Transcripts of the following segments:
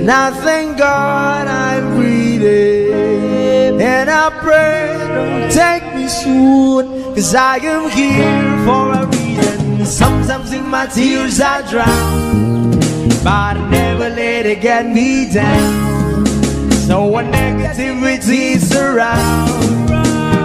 And I thank God I'm breathing, and I pray don't take me soon, 'cause I am here for a reason. Sometimes in my tears I drown, but I never let it get me down. So when negativity surrounds,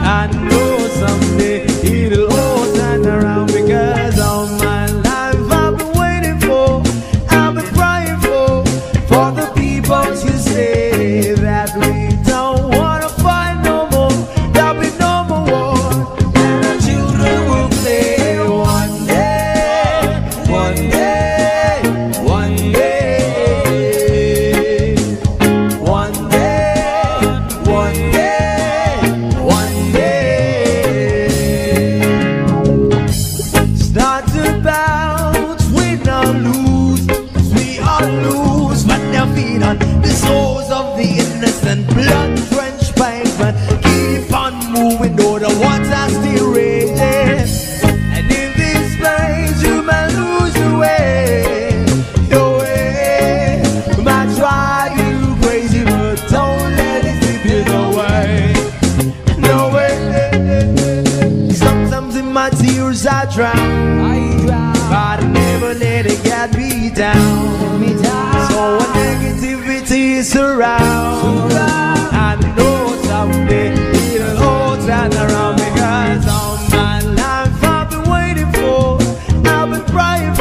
I know someday it'll all turn around, because all my life I've been waiting for, I've been crying for the people to say that we don't wanna fight no more, there'll be no more war, and our children will play one day, one day, one day, one day, one day, one day. It's not about win or lose, 'cause we all lose, but they're feed on the souls of the innocent, blood-drenched pavement. Keep on moving, though the water's still raging. And in this place, you might lose your way, your way. You might try you crazy, but don't let it slip you away. No way. Sometimes in my tears I drown, but I never let it get me down. So when negativity surrounds, I know someday it'll all turn around, because all my life I've been waiting for, I've been crying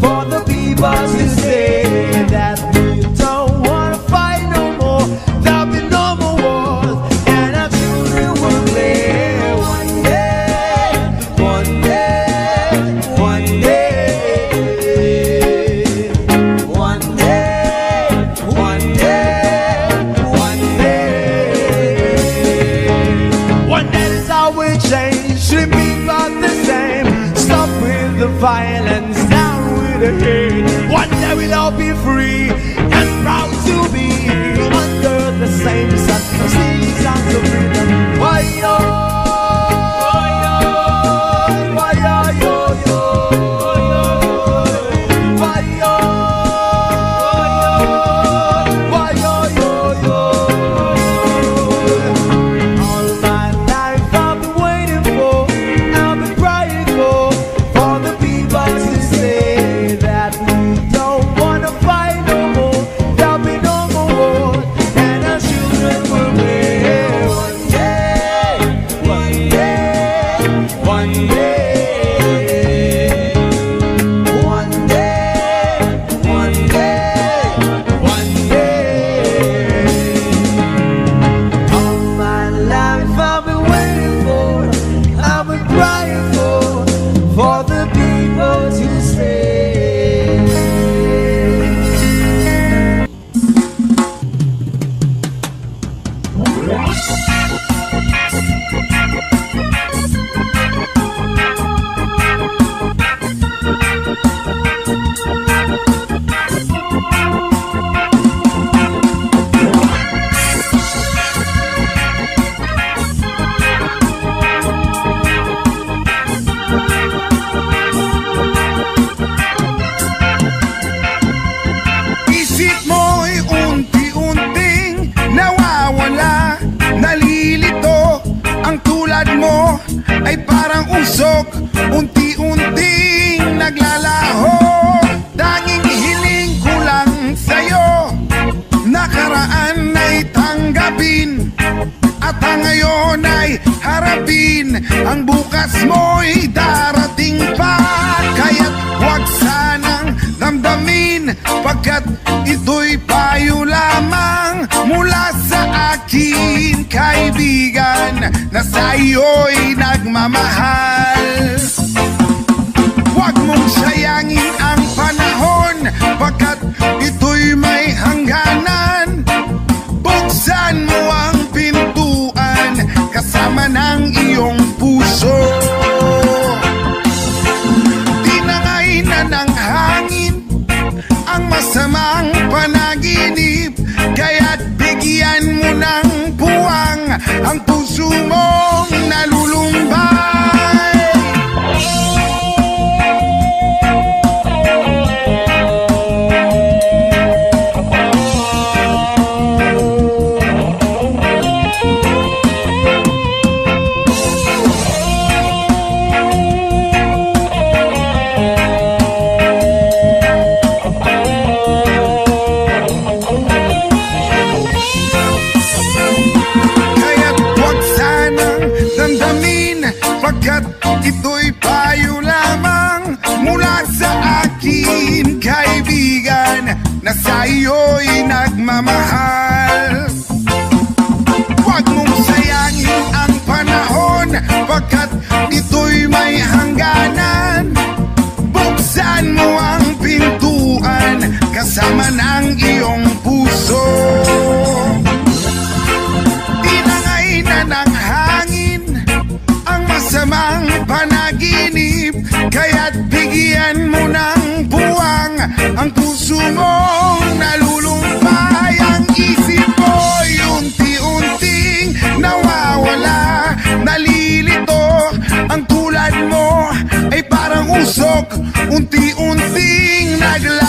for the people to say that we don't wanna fight no more, there'll be no more wars, and our children will play one day, one day, one day, one day, one day, one day. One day is how we change, should be about the same. Stop with the violence, down with the hate. One day we'll all be free and proud to be under the same sun. Sing songs of freedom. Why yo? Why yo yo yo? Why yo? Why yo yo yo? All my life I've been waiting for, I've been crying for the people to say that we don't wanna fight no more, there'll be no more war, and our children will play one day, one day, one day, one day, one day, one day. All my life I've been waiting for, I've been crying for the people to say. Isip mo'y unti-unting nawawala, nalilito. Ang tulad mo ay parang usok, unti-unting naglalaho. Tanging hiling ko lang sa'yo, nakaraan ay tanggapin, at ang ngayon ay harapin. Ang bukas mo'y darating pa, kaya't huwag sanang damdamin, pagkat ito'y payo lamang mula sa akin, kaibigan, na sa iyo'y nagmamahal. Huwag mong sayangin ang panahon, pagkat ito'y may hangganan. Buksan mo ang pintuan kasama ng iyong puso. Tinangay na ng hangin ang masamang panaginip, kaya't bigyan mo ng puwang ang puso mong nalulumbay. Pagkat ito'y payo lamang mula sa akin, kaibigan, na sa iyo'y nagmamahal. Huwag mong sayangin ang panahon, pagkat ito'y may hangganan. Buksan mo ang pintuan kasama ng iyong puso. Tinangay na ng hangin ang masamang panaginip, kaya't bigyan mo ng puwang ang puso mong nalulumpay. Ang isip mo'y unti-unting nawawala, nalilito. Ang tulad mo ay parang usok, unti-unting naglalaki.